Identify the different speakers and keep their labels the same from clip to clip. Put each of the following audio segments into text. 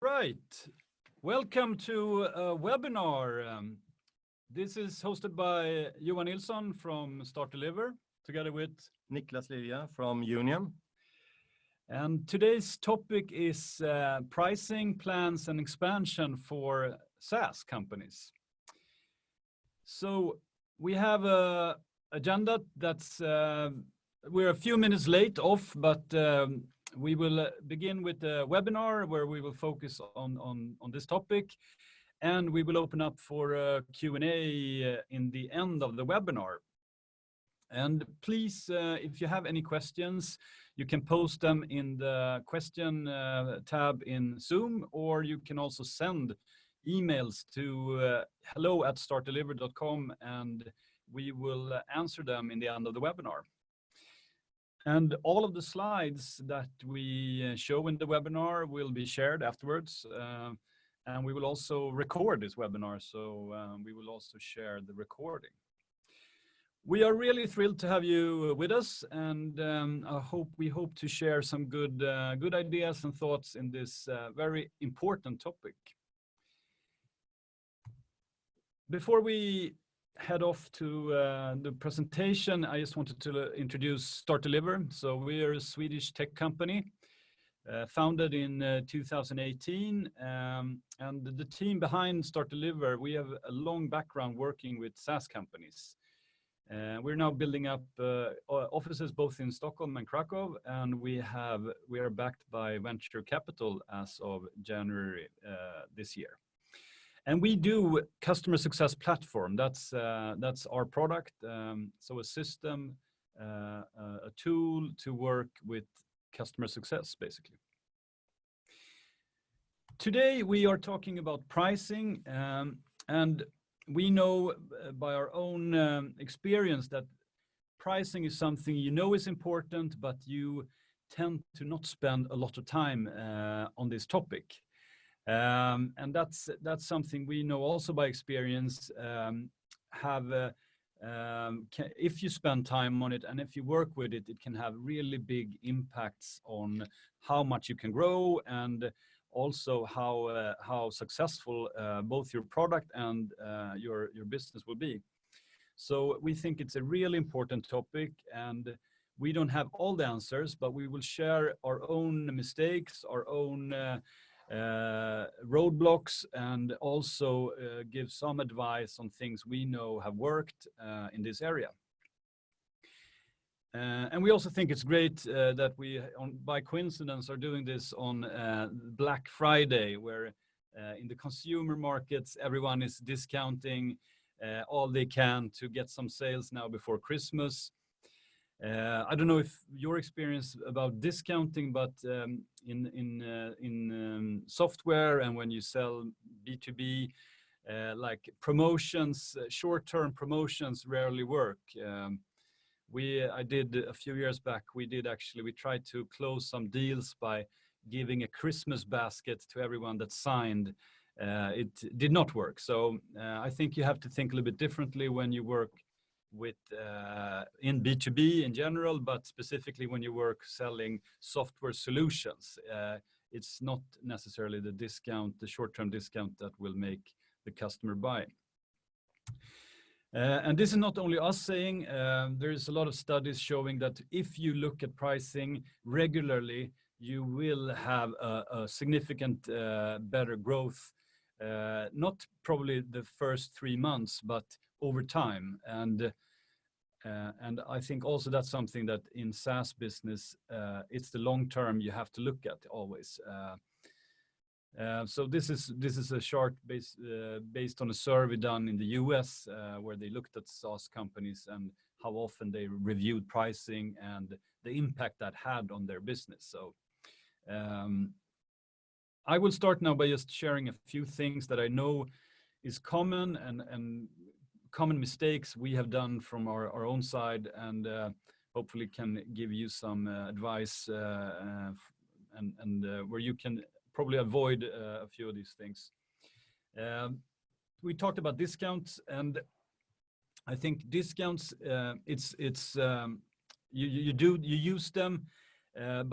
Speaker 1: Right. Welcome to a webinar. This is hosted by Johan Nilsson from Start Deliver, together with
Speaker 2: Niklas Lilja from Union.
Speaker 1: And today's topic is pricing plans and expansion for SaaS companies. So we have a agenda that's we're a few minutes late off, but we will begin with the webinar where we will focus on this topic, and we will open up for a Q&A in the end of the webinar. And please, if you have any questions, you can post them in the question tab in Zoom, or you can also send emails to hello@startdeliver.com, and we will answer them in the end of the webinar. And all of the slides that we show in the webinar will be shared afterwards. And we will also record this webinar, so we will also share the recording. We are really thrilled to have you with us, and we hope to share some good ideas and thoughts in this very important topic. Before we head off to the presentation, I just wanted to introduce Start Deliver. So we are a Swedish tech company founded in 2018, and the team behind Start Deliver, we have a long background working with SaaS companies. We're now building up offices both in Stockholm and Krakow, and we are backed by venture capital as of January this year. And we do customer success platform. That's our product. So a system, a tool to work with customer success, basically. Today we are talking about pricing, and we know by our own experience that pricing is something you know is important, but you tend to not spend a lot of time on this topic. And that's something we know also by experience. If you spend time on it and if you work with it, it can have really big impacts on how much you can grow, and also how successful both your product and your business will be. So we think it's a really important topic, and we don't have all the answers, but we will share our own mistakes, our own roadblocks, and also give some advice on things we know have worked in this area. And we also think it's great that we, by coincidence, are doing this on Black Friday, where in the consumer markets, everyone is discounting all they can to get some sales now before Christmas. I don't know if your experience about discounting, but in software and when you sell B2B, like promotions, short-term promotions rarely work. I did a few years back, we tried to close some deals by giving a Christmas basket to everyone that signed. It did not work. So I think you have to think a little bit differently when you work with in B2B in general, but specifically when you work selling software solutions. It's not necessarily the short-term discount that will make the customer buy. And this is not only us saying, there is a lot of studies showing that if you look at pricing regularly, you will have a significant better growth, not probably the first 3 months, but over time. And I think also that's something that in SaaS business, it's the long term you have to look at always. So this is a chart based on a survey done in the US, where they looked at SaaS companies and how often they reviewed pricing and the impact that had on their business. So I will start now by just sharing a few things that I know is common and common mistakes we have done from our own side, and hopefully can give you some advice and where you can probably avoid a few of these things. We talked about discounts, and I think discounts, you use them,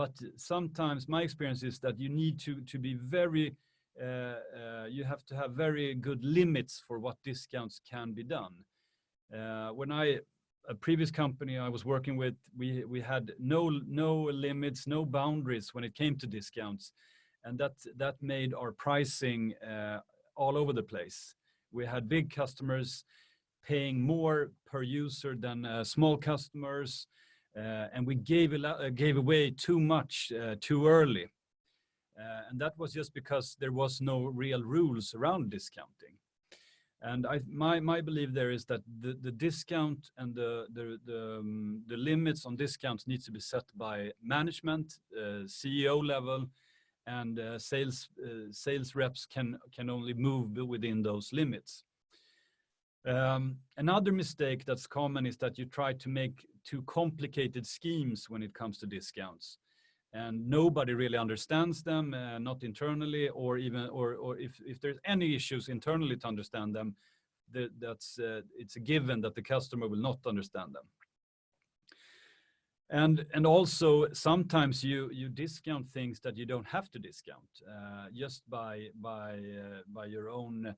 Speaker 1: but sometimes my experience is that you need to be very you have to have very good limits for what discounts can be done. When a previous company I was working with, we had no limits, no boundaries when it came to discounts, and that made our pricing all over the place. We had big customers paying more per user than small customers, and we gave away too much too early, and that was just because there was no real rules around discounting. And my belief there is that the discount and the limits on discounts needs to be set by management, CEO level, and sales reps can only move within those limits. Another mistake that's common is that you try to make too complicated schemes when it comes to discounts, and nobody really understands them, not internally, or if there's any issues internally to understand them, it's a given that the customer will not understand them. And also sometimes you discount things that you don't have to discount, just by your own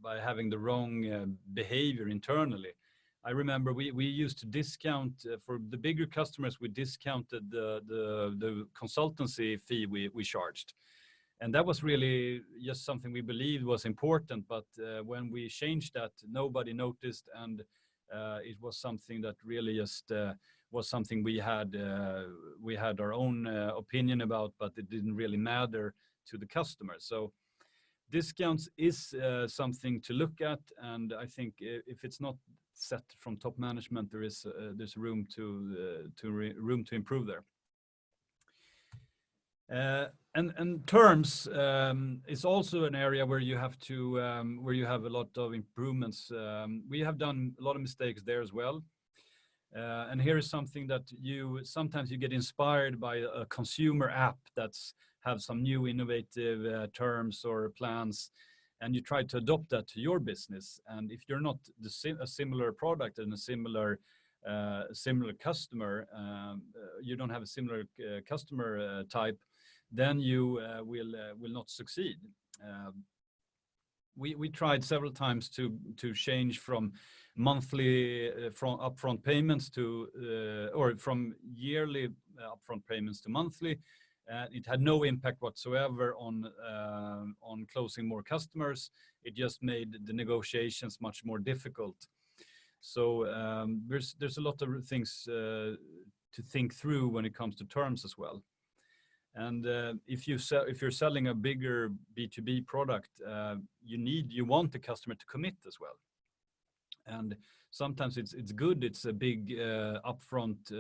Speaker 1: by having the wrong behavior internally. I remember we used to discount for the bigger customers. We discounted the consultancy fee we charged, and that was really just something we believed was important. But when we changed that, nobody noticed, and it was something that really just was something we had our own opinion about, but it didn't really matter to the customer. So discounts is something to look at, and I think if it's not set from top management, there's room to improve there. And terms is also an area where you have a lot of improvements. We have done a lot of mistakes there as well. And here is something that sometimes you get inspired by a consumer app that's have some new innovative terms or plans, and you try to adopt that to your business. And if you're not a similar product and a similar customer, you don't have a similar customer type, then you will not succeed. We tried several times to change from monthly from upfront payments to or from yearly upfront payments to monthly. It had no impact whatsoever on closing more customers. It just made the negotiations much more difficult. So there's a lot of things to think through when it comes to terms as well. And if you're selling a bigger B2B product, you want the customer to commit as well. And sometimes it's good. It's a big upfront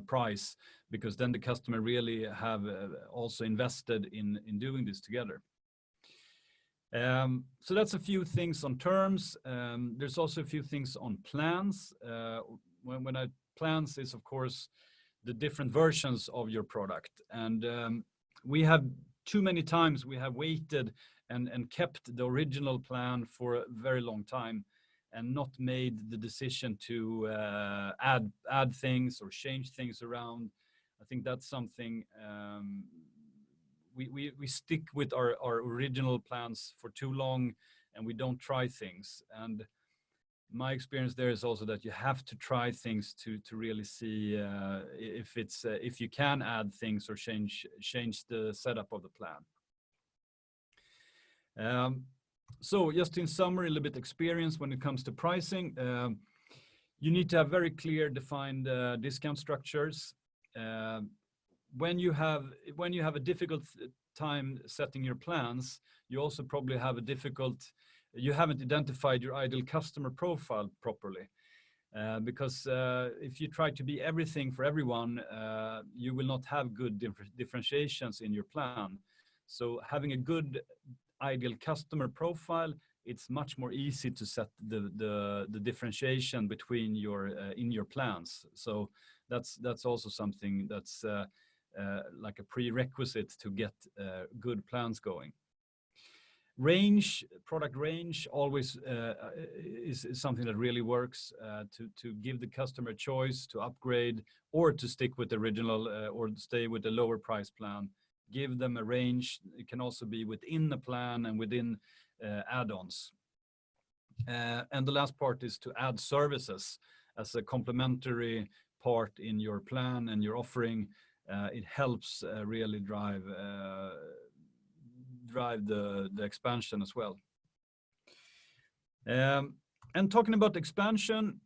Speaker 1: price, because then the customer really have also invested in doing this together. So that's a few things on terms. There's also a few things on plans. When I plans is of course the different versions of your product, and we have too many times we have waited and kept the original plan for a very long time, and not made the decision to add things or change things around. I think that's something we stick with our original plans for too long, and we don't try things. And my experience there is also that you have to try things to really see if you can add things or change the setup of the plan. So just in summary, a little bit experience when it comes to pricing. You need to have very clear defined discount structures. When you have a difficult time setting your plans, you also probably have you haven't identified your ideal customer profile properly. Because if you try to be everything for everyone, you will not have good differentiations in your plan. So having a good ideal customer profile, it's much more easy to set the differentiation between in your plans. So that's also something that's like a prerequisite to get good plans going. Product range always is something that really works to give the customer choice to upgrade or to stick with the original or stay with the lower price plan. Give them a range. It can also be within the plan and within add-ons. And the last part is to add services as a complementary part in your plan and your offering. It helps really drive the expansion as well. And talking about expansion,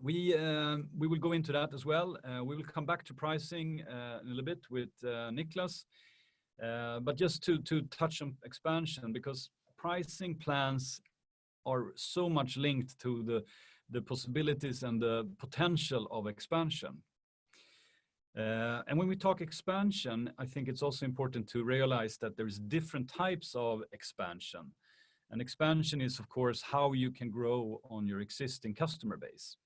Speaker 1: we will go into that as well. We will come back to pricing a little bit with Niklas, but just to touch on expansion, because pricing plans are so much linked to the possibilities and the potential of expansion. And when we talk expansion, I think it's also important to realize that there's different types of expansion. And expansion is, of course, how you can grow on your existing customer base.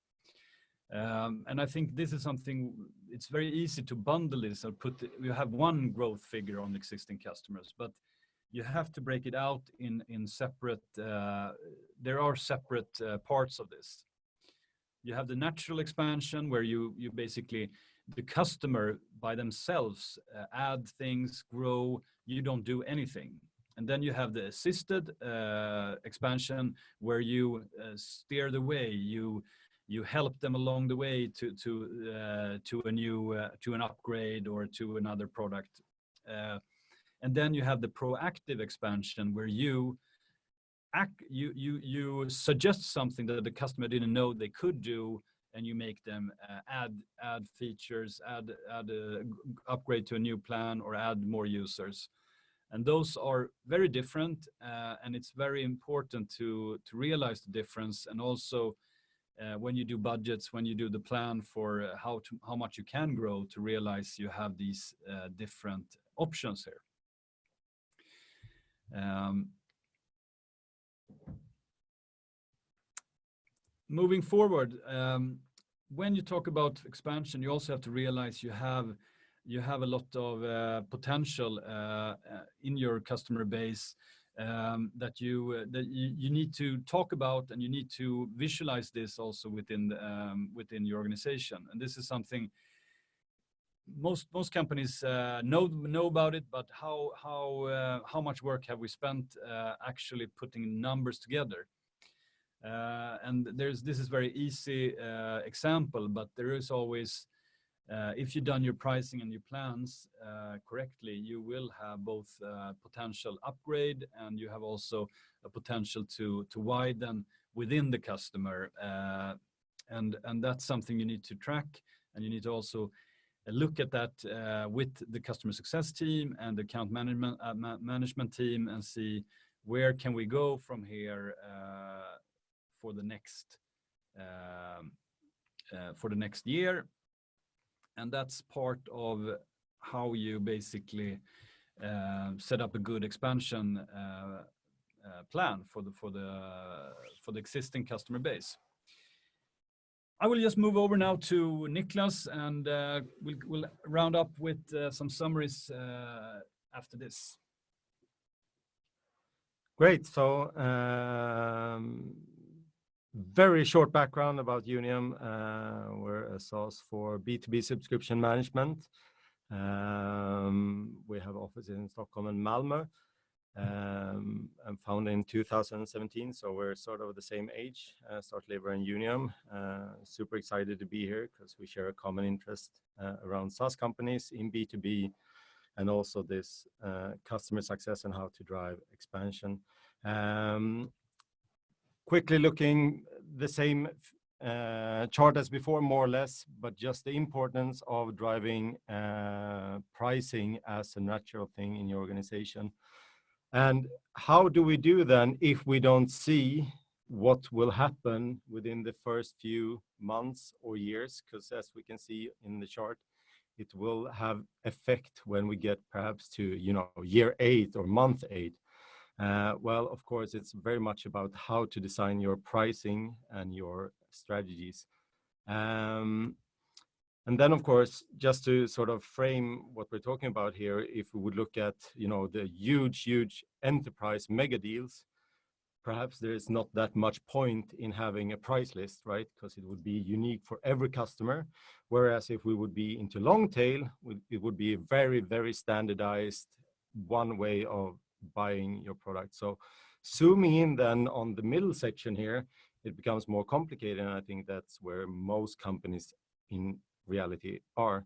Speaker 1: And I think this is something, it's very easy to bundle this and you have one growth figure on existing customers, but you have to break it out in separate, there are separate parts of this. You have the natural expansion where you basically, the customer by themselves add things, grow, you don't do anything. And then you have the assisted expansion where you steer the way, you help them along the way to a new to an upgrade or to another product. And then you have the proactive expansion where you suggest something that the customer didn't know they could do, and you make them add features, add upgrade to a new plan, or add more users. And those are very different, and it's very important to realize the difference. And also when you do budgets, when you do the plan for how much you can grow, to realize you have these different options here. Moving forward, when you talk about expansion, you also have to realize you have a lot of potential in your customer base that you need to talk about, and you need to visualize this also within your organization. And this is something most companies know about it, but how much work have we spent actually putting numbers together? And this is very easy example, but there is always, if you've done your pricing and your plans correctly, you will have both potential upgrade, and you have also a potential to widen within the customer. And that's something you need to track, and you need to also look at that with the customer success team and the account management team, and see where can we go from here for the next year. And that's part of how you basically set up a good expansion plan for the existing customer base. I will just move over now to Niklas, and we'll round up with some summaries after this.
Speaker 2: Great. So very short background about Unium. We're a SaaS for B2B subscription management. We have offices in Stockholm and Malmö. I'm founded in 2017, so we're sort of the same age, Startlever and Unium. Super excited to be here because we share a common interest around SaaS companies in B2B, and also this customer success and how to drive expansion. Quickly looking, the same chart as before, more or less, but just the importance of driving pricing as a natural thing in your organization. And how do we do then if we don't see what will happen within the first few months or years? Because as we can see in the chart, it will have effect when we get perhaps to year 8 or month 8. Well, of course, it's very much about how to design your pricing and your strategies. And then, of course, just to sort of frame what we're talking about here, if we would look at, the huge enterprise mega deals, perhaps there is not that much point in having a price list, right? Because it would be unique for every customer. Whereas if we would be into long tail, it would be a very standardized one way of buying your product. So zooming in then on the middle section here, it becomes more complicated. And I think that's where most companies in reality are.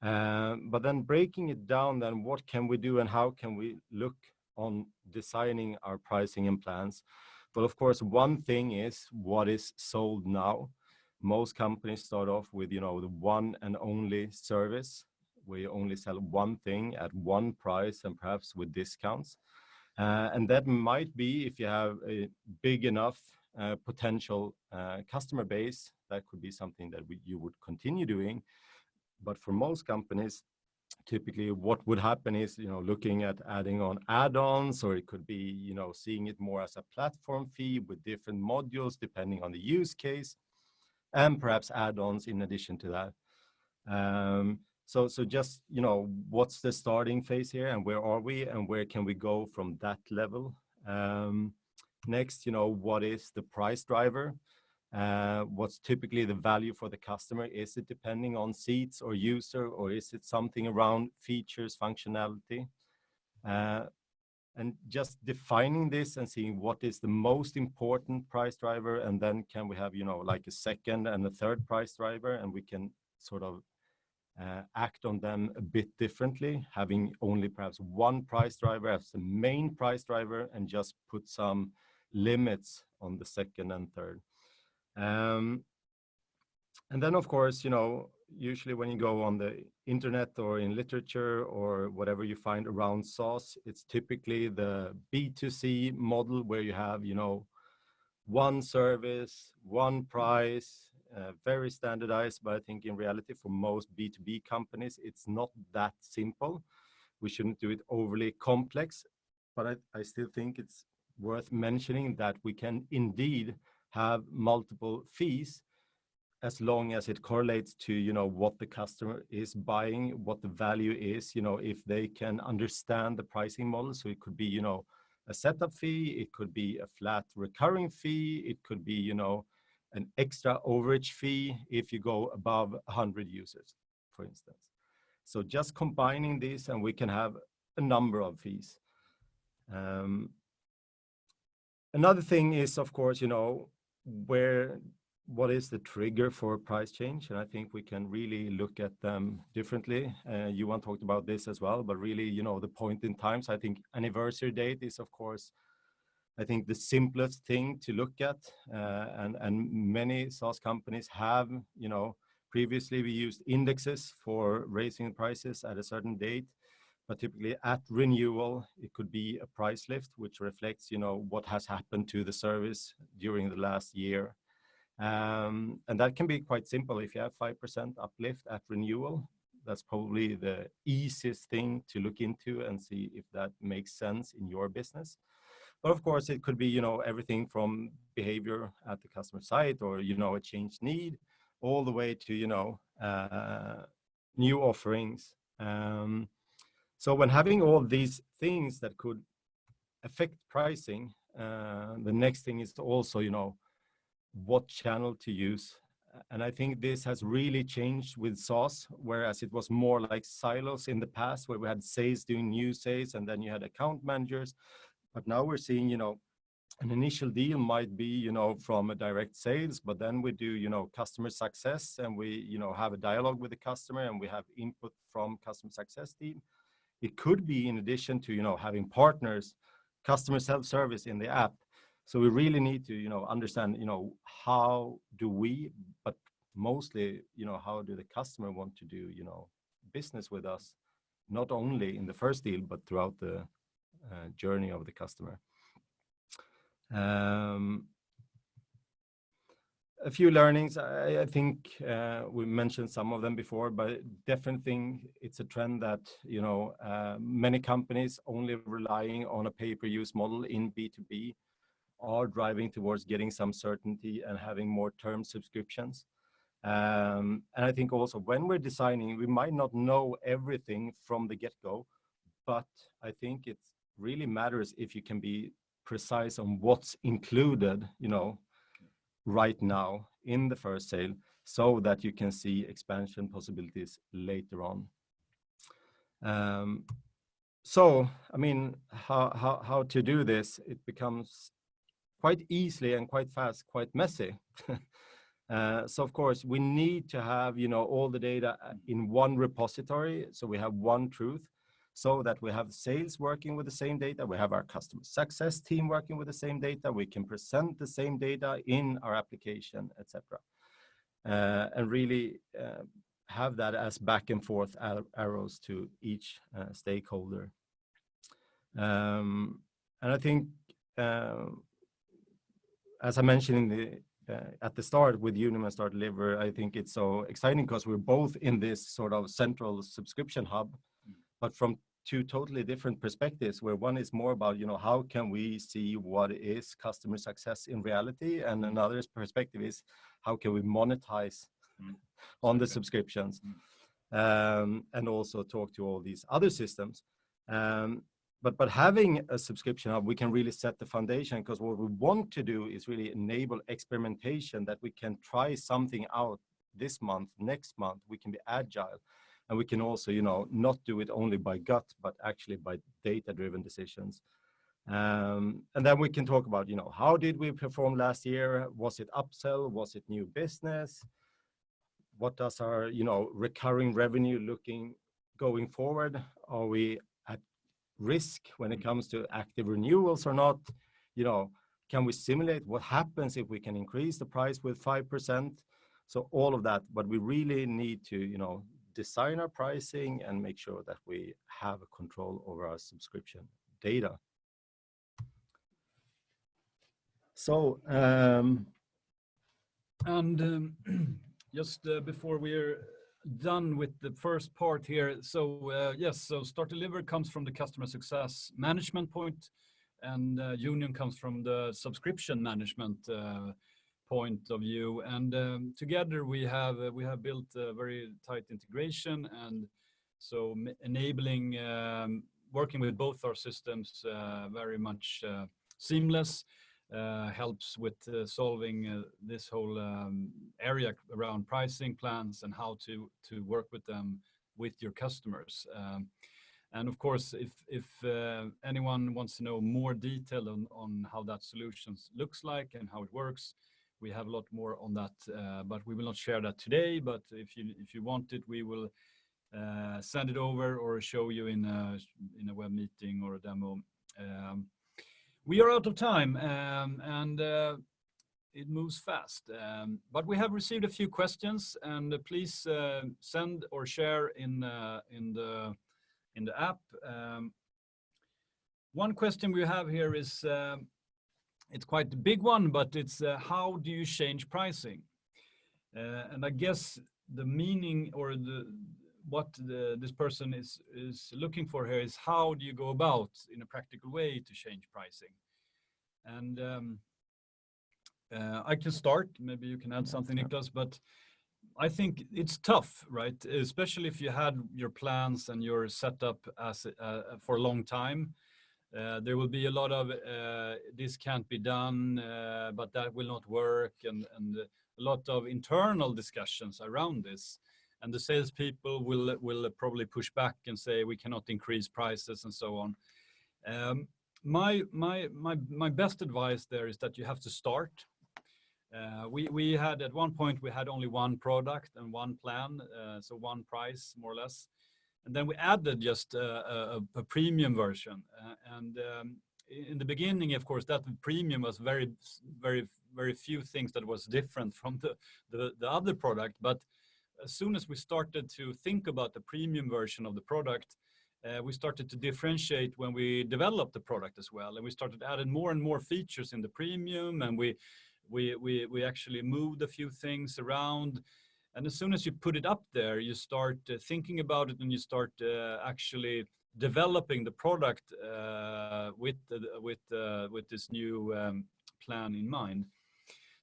Speaker 2: But then breaking it down, then what can we do and how can we look on designing our pricing and plans? Well, of course, one thing is what is sold now. Most companies start off with, the one and only service, where you only sell one thing at one price and perhaps with discounts. And that might be, if you have a big enough potential customer base, that could be something that you would continue doing. But for most companies, typically what would happen is, looking at adding on add-ons, or it could be, seeing it more as a platform fee with different modules depending on the use case, and perhaps add-ons in addition to that. So just, what's the starting phase here and where are we and where can we go from that level? Next, what is the price driver? What's typically the value for the customer? Is it depending on seats or user, or is it something around features, functionality? And just defining this and seeing what is the most important price driver, and then can we have, like a second and a third price driver, and we can sort of act on them a bit differently, having only perhaps one price driver as the main price driver and just put some limits on the second and third. And then, of course, usually when you go on the internet or in literature or whatever you find around SaaS, it's typically the B2C model where you have, one service, one price, very standardized. But I think in reality, for most B2B companies, it's not that simple. We shouldn't do it overly complex, but I still think it's worth mentioning that we can indeed have multiple fees as long as it correlates to, what the customer is buying, what the value is, if they can understand the pricing model. So it could be, a setup fee, it could be a flat recurring fee, it could be, an extra overage fee if you go above 100 users, for instance. So just combining these and we can have a number of fees. Another thing is, of course, what is the trigger for price change? And I think we can really look at them differently. Johan talked about this as well, but really, the point in time. So I think anniversary date is, of course, I think the simplest thing to look at. And many SaaS companies have, previously we used indexes for raising prices at a certain date. But typically at renewal, it could be a price lift, which reflects, what has happened to the service during the last year. And that can be quite simple. If you have 5% uplift at renewal, that's probably the easiest thing to look into and see if that makes sense in your business. But of course, it could be, everything from behavior at the customer site or, a changed need, all the way to, new offerings. So when having all these things that could affect pricing, the next thing is to also, what channel to use. And I think this has really changed with SaaS, whereas it was more like silos in the past where we had sales doing new sales and then you had account managers. But now we're seeing, an initial deal might be, from a direct sales, but then we do, customer success and we, have a dialogue with the customer and we have input from customer success team. It could be in addition to, having partners, customer self-service in the app. So we really need to, understand, how do we, but mostly, how do the customer want to do, business with us, not only in the first deal, but throughout the journey of the customer. A few learnings, I think we mentioned some of them before, but definitely it's a trend that, many companies only relying on a pay-per-use model in B2B are driving towards getting some certainty and having more term subscriptions. And I think also when we're designing, we might not know everything from the get-go, but I think it really matters if you can be precise on what's included, right now in the first sale, so that you can see expansion possibilities later on. So, I mean, how to do this? It becomes quite easily and quite fast, quite messy. So of course we need to have, all the data in one repository. So we have one truth, so that we have sales working with the same data. We have our customer success team working with the same data. We can present the same data in our application, etc. And really have that as back and forth arrows to each stakeholder. And I think, as I mentioned at the start with Unum and Start Deliver, I think it's so exciting because we're both in this sort of central subscription hub, but from two totally different perspectives, where one is more about, how can we see what is customer success in reality? And another perspective is how can we monetize on the subscriptions, and also talk to all these other systems. But having a subscription hub, we can really set the foundation, because what we want to do is really enable experimentation, that we can try something out this month, next month. We can be agile, and we can also, not do it only by gut, but actually by data-driven decisions. And then we can talk about, how did we perform last year? Was it upsell? Was it new business? What does our, recurring revenue looking going forward? Are we at risk when it comes to active renewals or not? Can we simulate what happens if we can increase the price with 5%? So all of that, but we really need to, design our pricing and make sure that we have control over our subscription data. So,
Speaker 1: just before we're done with the first part here, so yes, so Start Deliver comes from the customer success management point, and Union comes from the subscription management point of view, and together we have built a very tight integration, and so enabling working with both our systems very much seamless. Helps with solving this whole area around pricing plans and how to work with them with your customers. And of course, if anyone wants to know more detail on how that solution looks like and how it works, we have a lot more on that, but we will not share that today. But if you want it, we will send it over or show you in a web meeting or a demo. We are out of time, and it moves fast. But we have received a few questions, and please send or share in the app. One question we have here is, it's quite a big one, but it's how do you change pricing? And I guess the meaning or what this person is looking for here is, how do you go about in a practical way to change pricing? And I can start, maybe you can add something, Niklas, but I think it's tough, right? Especially if you had your plans and your setup as for a long time. There will be a lot of this can't be done, but that will not work, and a lot of internal discussions around this. And the salespeople will probably push back and say we cannot increase prices and so on. My best advice there is that you have to start. We had at one point we had only one product and one plan, so one price more or less. And then we added just a premium version. And in the beginning, of course, that premium was very, very, very few things that was different from the other product. But as soon as we started to think about the premium version of the product, we started to differentiate when we developed the product as well. And we started adding more and more features in the premium, and we actually moved a few things around. And as soon as you put it up there, you start thinking about it, and you start actually developing the product with this new plan in mind.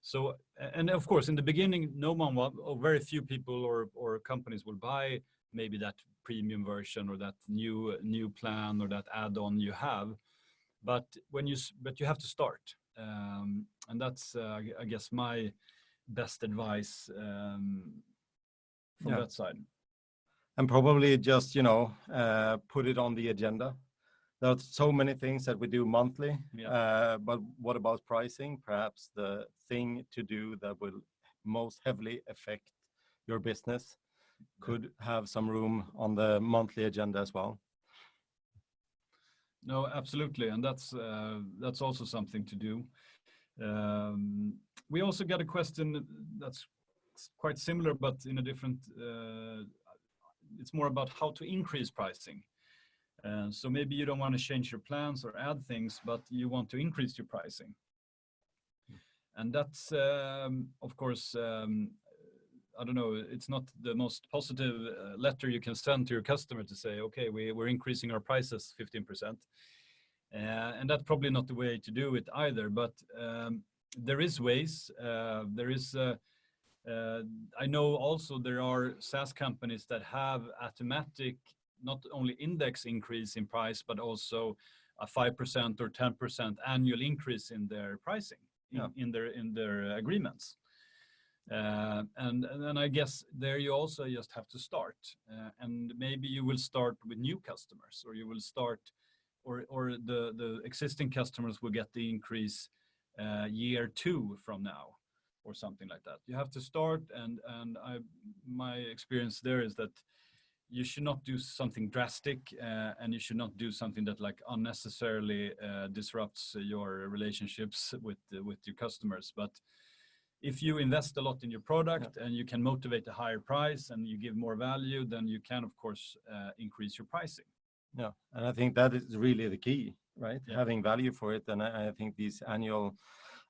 Speaker 1: So, and of course, in the beginning, no one will, or very few people or companies will buy maybe that premium version or that new plan or that add-on you have. But you have to start, and that's I guess my best advice from that side.
Speaker 2: And probably just put it on the agenda. There are so many things that we do monthly, but what about pricing? Perhaps the thing to do that will most heavily affect your business could have some room on the monthly agenda as well.
Speaker 1: No, absolutely, and that's also something to do. We also got a question that's quite similar, but in a different. It's more about how to increase pricing. So maybe you don't want to change your plans or add things, but you want to increase your pricing. And that's, of course, I don't know, it's not the most positive letter you can send to your customer to say, okay, we're increasing our prices 15%. And that's probably not the way to do it either, but there is ways. I know also there are SaaS companies that have automatic, not only index increase in price, but also a 5% or 10% annual increase in their pricing in their agreements. And then I guess there you also just have to start, and maybe you will start with new customers, or you will start, or the existing customers will get the increase year 2 from now, or something like that. You have to start, and my experience there is that you should not do something drastic, and you should not do something that like unnecessarily disrupts your relationships with your customers. But if you invest a lot in your product and you can motivate a higher price and you give more value, then you can of course increase your pricing.
Speaker 2: Yeah, and I think that is really the key, right?
Speaker 1: Yeah.
Speaker 2: Having value for it, and I think these annual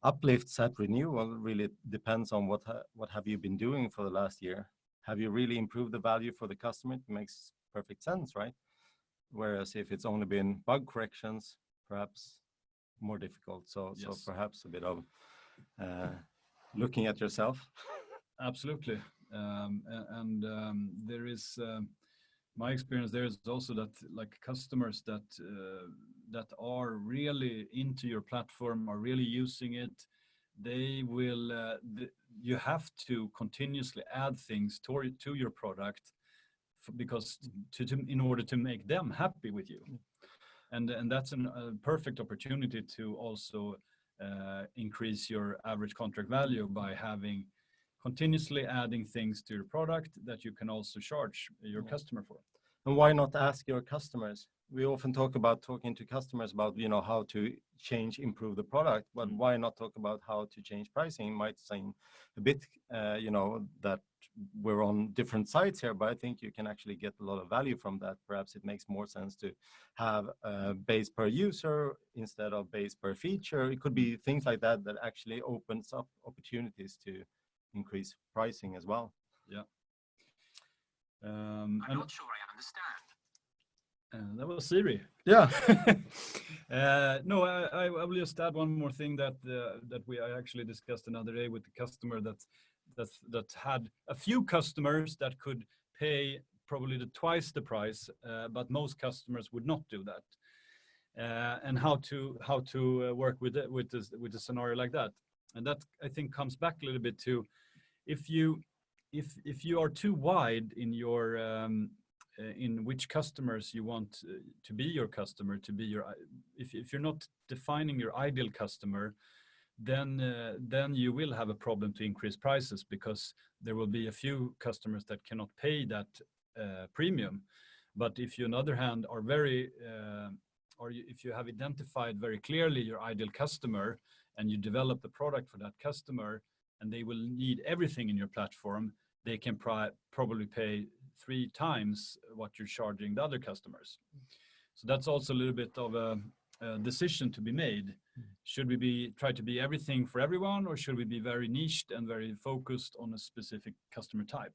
Speaker 2: uplifts at renewal really depends on what have you been doing for the last year. Have you really improved the value for the customer? It makes perfect sense, right? Whereas if it's only been bug corrections, perhaps more difficult. So perhaps a bit of looking at yourself.
Speaker 1: Absolutely, and there is my experience there is also that like customers that are really into your platform, are really using it, they will you have to continuously add things to your product because in order to make them happy with you, and that's a perfect opportunity to also increase your average contract value by having continuously adding things to your product that you can also charge your customer for.
Speaker 2: And why not ask your customers? We often talk about talking to customers about how to improve the product, but why not talk about how to change pricing? It might seem a bit that we're on different sides here, but I think you can actually get a lot of value from that. Perhaps it makes more sense to have a base per user instead of base per feature. It could be things like that that actually opens up opportunities to increase pricing as well.
Speaker 1: Yeah.
Speaker 3: I'm not sure I understand.
Speaker 1: That was Siri.
Speaker 2: Yeah.
Speaker 1: No, I will just add one more thing that I actually discussed another day with the customer that had a few customers that could pay probably twice the price, but most customers would not do that. And how to work with the scenario like that, and that I think comes back a little bit to if you are too wide in your in which customers you want to be your customer, if you're not defining your ideal customer, then you will have a problem to increase prices, because there will be a few customers that cannot pay that premium. But if you on the other hand are if you have identified very clearly your ideal customer and you develop the product for that customer, and they will need everything in your platform, they can probably pay 3 times what you're charging the other customers. So that's also a little bit of a decision to be made. Should we try to be everything for everyone, or should we be very niched and very focused on a specific customer type?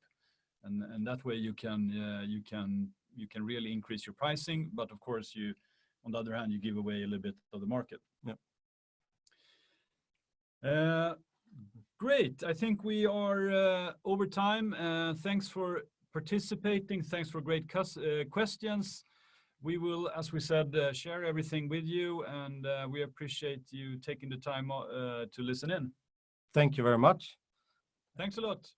Speaker 1: And that way you can really increase your pricing, but of course you, on the other hand, you give away a little bit of the market.
Speaker 2: Yeah.
Speaker 1: Great. I think we are over time. Thanks for participating. Thanks for great questions. We will, as we said, share everything with you, and we appreciate you taking the time to listen in.
Speaker 2: Thank you very much.
Speaker 1: Thanks a lot.